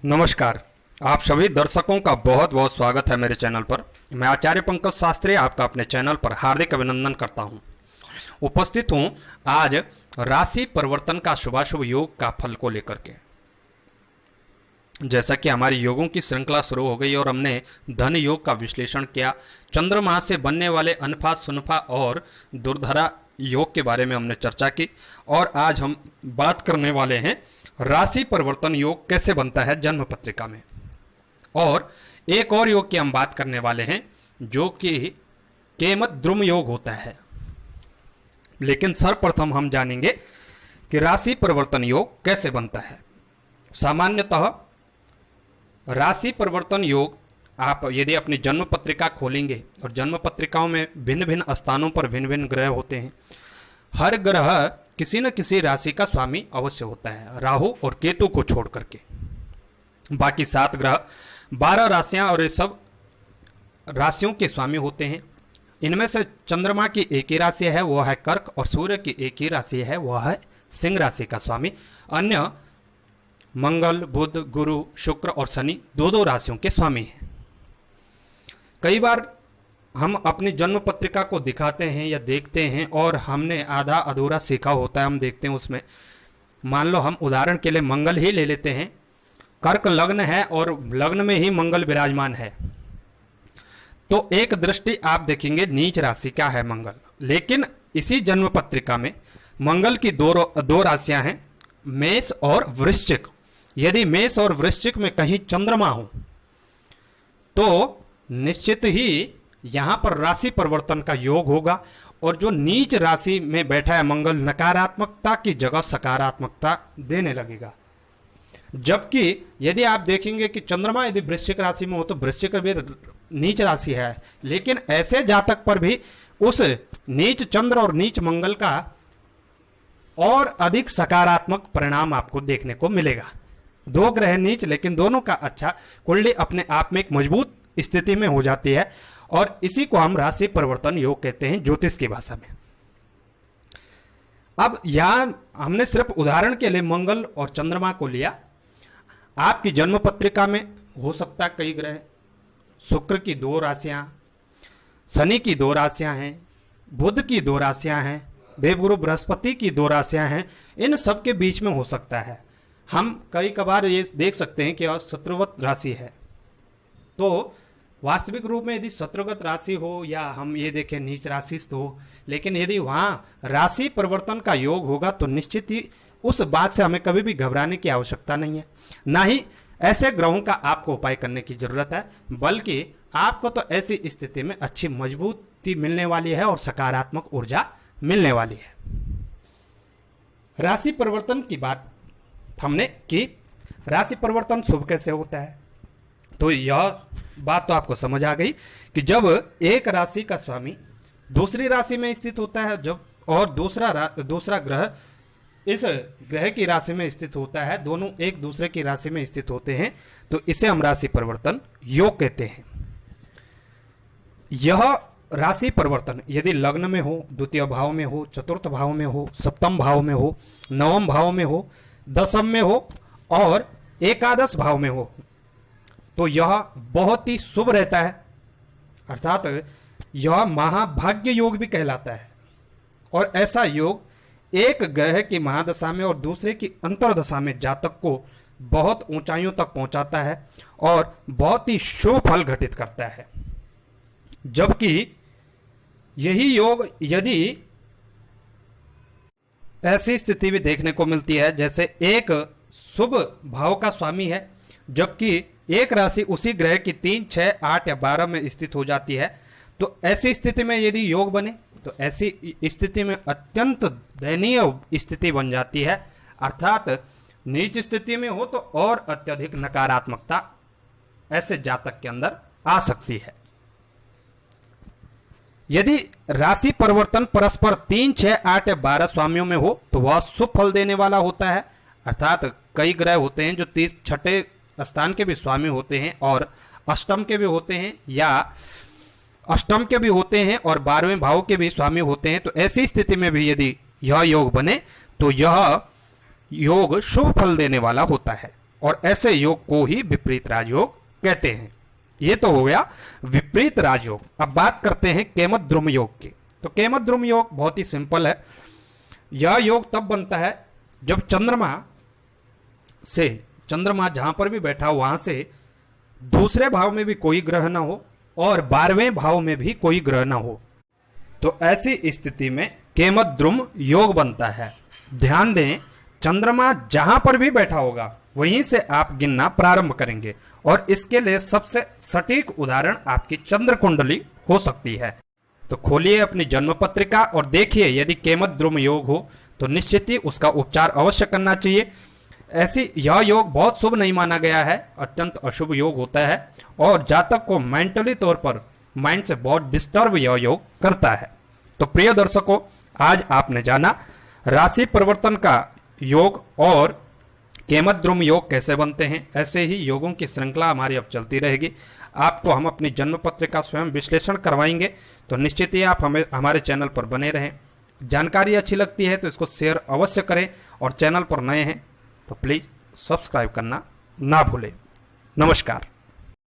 नमस्कार। आप सभी दर्शकों का बहुत बहुत स्वागत है मेरे चैनल पर। मैं आचार्य पंकज शास्त्री आपका अपने चैनल पर हार्दिक अभिनंदन करता हूं। उपस्थित हूं आज राशि परिवर्तन का शुभाशुभ योग का फल को लेकर के। जैसा कि हमारी योगों की श्रृंखला शुरू हो गई और हमने धन योग का विश्लेषण किया, चंद्रमा से बनने वाले अनफा सुनफा और दुर्धरा योग के बारे में हमने चर्चा की और आज हम बात करने वाले हैं राशि परिवर्तन योग कैसे बनता है जन्म पत्रिका में। और एक और योग की हम बात करने वाले हैं जो कि केमत द्रुम योग होता है। लेकिन सर्वप्रथम हम जानेंगे कि राशि परिवर्तन योग कैसे बनता है। सामान्यतः राशि परिवर्तन योग आप यदि अपनी जन्म पत्रिका खोलेंगे और जन्म पत्रिकाओं में भिन्न भिन्न स्थानों पर भिन्न भिन्न ग्रह होते हैं। हर ग्रह किसी न किसी राशि का स्वामी अवश्य होता है, राहु और केतु को छोड़ करके। बाकी 7 ग्रह 12 राशियां और ये सब राशियों के स्वामी होते हैं। इनमें से चंद्रमा की एक ही राशि है, वह है कर्क, और सूर्य की एक ही राशि है, वह है सिंह राशि का स्वामी। अन्य मंगल, बुध, गुरु, शुक्र और शनि 2-2 राशियों के स्वामी हैं। कई बार हम अपनी जन्म पत्रिका को दिखाते हैं या देखते हैं और हमने आधा अधूरा सीखा होता है, हम देखते हैं उसमें। मान लो हम उदाहरण के लिए मंगल ही ले लेते हैं। कर्क लग्न है और लग्न में ही मंगल विराजमान है, तो एक दृष्टि आप देखेंगे नीच राशि का है मंगल। लेकिन इसी जन्म पत्रिका में मंगल की दो राशियां हैं, मेष और वृश्चिक। यदि मेष और वृश्चिक में कहीं चंद्रमा हो तो निश्चित ही यहां पर राशि परिवर्तन का योग होगा और जो नीच राशि में बैठा है मंगल नकारात्मकता की जगह सकारात्मकता देने लगेगा। जबकि यदि आप देखेंगे कि चंद्रमा यदि वृश्चिक राशि में हो तो वृश्चिक भी नीच राशि है, लेकिन ऐसे जातक पर भी उस नीच चंद्र और नीच मंगल का और अधिक सकारात्मक परिणाम आपको देखने को मिलेगा। 2 ग्रह नीच, लेकिन दोनों का अच्छा, कुंडली अपने आप में एक मजबूत स्थिति में हो जाती है और इसी को हम राशि परिवर्तन योग कहते हैं ज्योतिष की भाषा में। अब यहां हमने सिर्फ उदाहरण के लिए मंगल और चंद्रमा को लिया। आपकी जन्म पत्रिका में हो सकता है कई ग्रह, शुक्र की 2 राशियां, शनि की 2 राशियां हैं, बुध की 2 राशियां हैं, देवगुरु बृहस्पति की 2 राशियां हैं। इन सब के बीच में हो सकता है। हम कई कबार ये देख सकते हैं कि शत्रुवत राशि है, तो वास्तविक रूप में यदि शत्रुगत राशि हो या हम ये देखें नीच राशि हो, लेकिन यदि वहां राशि परिवर्तन का योग होगा तो निश्चित ही उस बात से हमें कभी भी घबराने की आवश्यकता नहीं है। ना ही ऐसे ग्रहों का आपको उपाय करने की जरूरत है, बल्कि आपको तो ऐसी स्थिति में अच्छी मजबूती मिलने वाली है और सकारात्मक ऊर्जा मिलने वाली है। राशि परिवर्तन की बात हमने की। राशि परिवर्तन शुभ कैसे होता है, तो यह बात तो आपको समझ आ गई कि जब एक राशि का स्वामी दूसरी राशि में स्थित होता है, जब और दूसरा ग्रह इस ग्रह की राशि में स्थित होता है, दोनों एक दूसरे की राशि में स्थित होते हैं, तो इसे हम राशि परिवर्तन योग कहते हैं। यह राशि परिवर्तन यदि लग्न में हो, द्वितीय भाव में हो, चतुर्थ भाव में हो, सप्तम भाव में हो, नवम भाव में हो, दशम में हो और एकादश भाव में हो तो यह बहुत ही शुभ रहता है। अर्थात यह महाभाग्य योग भी कहलाता है। और ऐसा योग एक ग्रह की महादशा में और दूसरे की अंतरदशा में जातक को बहुत ऊंचाइयों तक पहुंचाता है और बहुत ही शुभ फल घटित करता है। जबकि यही योग यदि ऐसी स्थिति भी देखने को मिलती है जैसे एक शुभ भाव का स्वामी है, जबकि एक राशि उसी ग्रह की 3, 6, 8 या 12 में स्थित हो जाती है, तो ऐसी स्थिति में यदि योग बने तो ऐसी स्थिति में अत्यंत दयनीय स्थिति बन जाती है। अर्थात नीच स्थिति में हो तो और अत्यधिक नकारात्मकता ऐसे जातक के अंदर आ सकती है। यदि राशि परिवर्तन परस्पर 3, 6, 8 या 12 स्वामियों में हो तो वह शुभ फल देने वाला होता है। अर्थात कई ग्रह होते हैं जो 6ठे स्थान के भी स्वामी होते हैं और अष्टम के भी होते हैं, या अष्टम के भी होते हैं और 12वें भाव के भी स्वामी होते हैं। तो ऐसी स्थिति में भी यदि यह योग बने तो यह योग शुभ फल देने वाला होता है। और ऐसे योग को ही विपरीत राजयोग कहते हैं। ये तो हो गया विपरीत राजयोग। अब बात करते हैं केमद्रुम योग की। तो केमद्रुम योग बहुत ही सिंपल है। यह योग तब बनता है जब चंद्रमा जहां पर भी बैठा हो वहां से दूसरे भाव में भी कोई ग्रह ना हो और 12वें भाव में भी कोई ग्रह ना हो, तो ऐसी स्थिति में केमद्रुम योग बनता है। ध्यान दें, चंद्रमा जहां पर भी बैठा होगा वहीं से आप गिनना प्रारंभ करेंगे और इसके लिए सबसे सटीक उदाहरण आपकी चंद्र कुंडली हो सकती है। तो खोलिए अपनी जन्म पत्रिका और देखिए, यदि केमद्रुम योग हो तो निश्चित ही उसका उपचार अवश्य करना चाहिए। यह योग बहुत शुभ नहीं माना गया है, अत्यंत अशुभ योग होता है और जातक को मेंटली तौर पर माइंड से बहुत डिस्टर्ब यह योग करता है। तो प्रिय दर्शकों, आज आपने जाना राशि परिवर्तन का योग और केमद्रुम योग कैसे बनते हैं। ऐसे ही योगों की श्रृंखला हमारी अब चलती रहेगी। आपको हम अपनी जन्म पत्रिका स्वयं विश्लेषण करवाएंगे, तो निश्चित ही आप हमारे चैनल पर बने रहें। जानकारी अच्छी लगती है तो इसको शेयर अवश्य करें और चैनल पर नए हैं तो प्लीज सब्सक्राइब करना ना भूलें। नमस्कार।